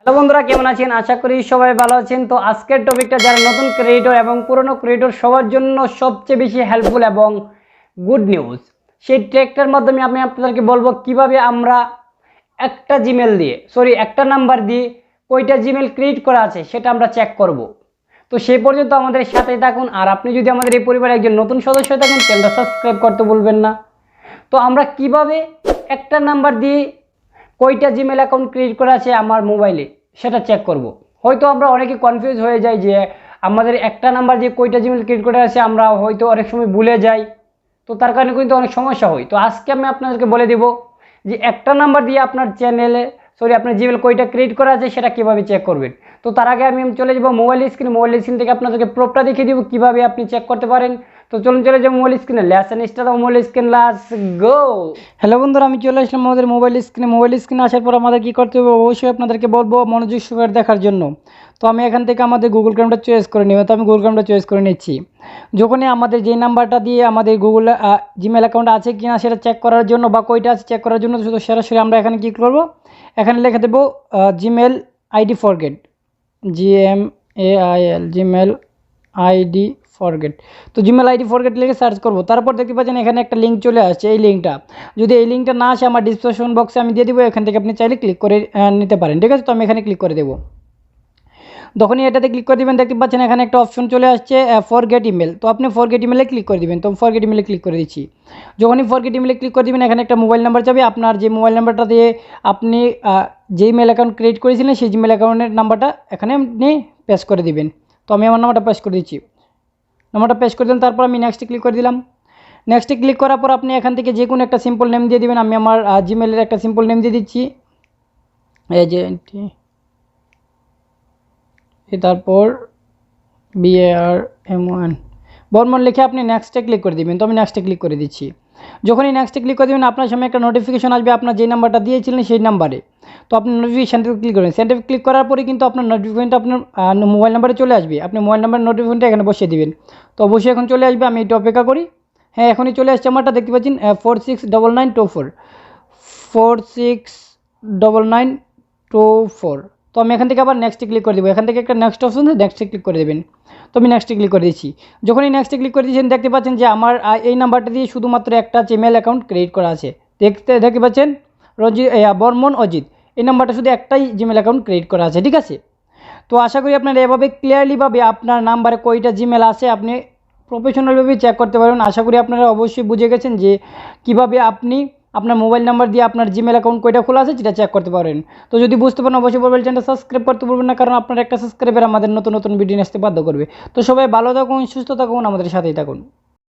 Hello বন্ধুরা, কেমন আছেন? আশা করি সবাই ভালো আছেন। তো আজকের টপিকটা যারা নতুন ক্রিয়েটর এবং পুরনো ক্রিয়েটর সবার জন্য সবচেয়ে বেশি হেল্পফুল এবং গুড নিউজ। সেই ট্র্যাকটার মাধ্যমে আমি আপনাদেরকে বলবো কিভাবে আমরা একটা নাম্বার দিয়ে কয়টা জিমেল ক্রিয়েট করা আছে সেটা আমরা চেক করব। তো সেই পর্যন্ত আমাদের সাথেই থাকুন। আর আপনি যদি আমাদের এই পরিবারের একজন নতুন সদস্য থাকুন, চ্যানেলটা সাবস্ক্রাইব করতে ভুলবেন না। তো আমরা কিভাবে একটা নাম্বার দিয়ে কয়টা জিমেল অ্যাকাউন্ট ক্রিয়েট করা আছে আমার মোবাইলে সেটা চেক করব। হয়তো আমরা অনেকে কনফিউজ হয়ে যাই যে আমাদের একটা নাম্বার দিয়ে কয়টা জিমেল ক্রিয়েট করা আছে আমরা হয়তো অনেক সময় ভুলে যাই। তো তার কারণে কিন্তু অনেক সমস্যা হয়। তো আজকে আমি আপনাদেরকে বলে দেব যে একটা নাম্বার দিয়ে আপনার আপনার জিমেল কয়টা ক্রিয়েট করা আছে সেটা কীভাবে চেক করবেন। তো তার আগে আমি চলে যাবো মোবাইল স্ক্রিন থেকে আপনাদেরকে প্রুফটা দেখিয়ে দিব কীভাবে আপনি চেক করতে পারেন। তো চলুন চলে যাবো মোবাইল স্ক্রিনে। Lesson start mobile screen, let's go. Hello বন্ধুরা, আমি চলে আসলাম আমাদের মোবাইল স্ক্রিনে আসার পর আমাদের কী করতে হবে অবশ্যই আপনাদেরকে বলবো মনোযোগ সহকারে দেখার জন্য। তো আমি এখান থেকে আমাদের গুগল ক্রোমটা চয়েস করে নিব। তো আমি গুগল ক্রোমটা চয়েস করে নিচ্ছি। যখনই আমাদের যে নাম্বারটা দিয়ে আমাদের গুগল জিমেল অ্যাকাউন্ট আছে কিনা সেটা চেক করার জন্য বা কয়টা আছে চেক করার জন্য শুধু সরাসরি আমরা এখানে কী করবো, এখানে লিখে দেবো Gmail ID forget, Gmail ID forget. তো জিমেল আইডি ফরগেট লিখে সার্চ করব। তারপর দেখতে পাচ্ছেন এখানে একটা লিঙ্ক চলে আসছে। এই লিঙ্কটা যদি এই লিঙ্কটা না আসে আমার ডিসক্রিপশন বক্সে আমি দিয়ে দেবো, এখান থেকে আপনি চাইলে ক্লিক করে নিতে পারেন। ঠিক আছে, তো আমি এখানে ক্লিক করে দেবো। তখনই এটাতে ক্লিক করে দেবেন, দেখতে পাচ্ছেন এখানে একটা অপশন চলে আসছে ফরগেট ইমেল। তো আপনি ফরগেট ইমেলে ক্লিক করে দেবেন। তো ফরগেট ইমেলে ক্লিক করে দিচ্ছি। যখনই ফরগেট ইমেলে ক্লিক করে দেবেন এখানে একটা মোবাইল নাম্বার যাবে। আপনার যে মোবাইল নাম্বারটা দিয়ে আপনি যে ইমেল অ্যাকাউন্ট ক্রিয়েট করেছিলেন সেই জিমেল অ্যাকাউন্টের নাম্বারটা এখানে আপনি পেস্ট করে দিবেন। তো আমি আমার নাম্বারটা পেস্ট করে দিচ্ছি। নাম্বারটা পেস্ট করে দিলাম, তারপর আমি নেক্সটে ক্লিক করে দিলাম। নেক্সটে ক্লিক করার পর আপনি এখান থেকে যে কোনো একটা সিম্পল নেম দিয়ে দিবেন। আমি আমার জিমেলের একটা সিম্পল নেম দিয়ে দিচ্ছি, তারপর বর্মন লিখে আপনি নেক্সটে ক্লিক করে দিবেন। তো আমি নেক্সটে ক্লিক করে দিচ্ছি। যখনই নেক্সটে ক্লিক করে দেবেন আপনার সামনে একটা নোটিফিকেশন আসবে আপনার যে নাম্বারটা দিয়েছিলেন সেই নাম্বারে। তো আপনি নোটিফিকেশানটা ক্লিক করবেন। সেন্টারে ক্লিক করার পরে কিন্তু আপনার নোটিফিকেশনটা আপনার মোবাইল নাম্বারে চলে আসবে। আপনি মোবাইল নাম্বারের নোটিফিকেশনটা এখানে বসিয়ে দিবেন। তো অবশ্যই এখন চলে আসবে, আমি একটু অপেক্ষা করি। হ্যাঁ, এখনই চলে আসছে আমারটা, দেখতে পাচ্ছেন 469924 469924। তো আমি এখান থেকে আবার নেক্সটে ক্লিক করে দেবো। এখান থেকে একটা নেক্সট অপশন আছে, নেক্সটে ক্লিক করে দেবেন। তো আমি নেক্সটে ক্লিক করে দিচ্ছি। যখনই নেক্সটে ক্লিক করে দিয়েছেন দেখতে পাচ্ছেন যে আমার এই নাম্বারটা দিয়ে শুধুমাত্র একটা জিমেল অ্যাকাউন্ট ক্রিয়েট করা আছে। দেখতে পাচ্ছেন বর্মন অজিত, এই নাম্বারটা শুধু একটাই জিমেল অ্যাকাউন্ট ক্রিয়েট করা আছে। ঠিক আছে, তো আশা করি আপনারা এভাবে ক্লিয়ারলিভাবে আপনার নাম্বারে কয়টা জিমেল আছে আপনি প্রফেশনালভাবে চেক করতে পারবেন। আশা করি আপনারা অবশ্যই বুঝে গেছেন যে কীভাবে আপনি আপনার মোবাইল নাম্বার দিয়ে আপনার জিমেল অ্যাকাউন্ট কয়টা খোলা আছে সেটা চেক করতে পারেন। তো যদি বুঝতে পারেন অবশ্যই বলবেন চ্যানেলটা সাবস্ক্রাইব করতে বলবেন না, কারণ আপনার একটা সাবস্ক্রাইবার আমাদের নতুন নতুন ভিডিও আসতে বাধ্য করবে। তো সবাই ভালো থাকুন, সুস্থ থাকুন, আমাদের সাথেই থাকুন।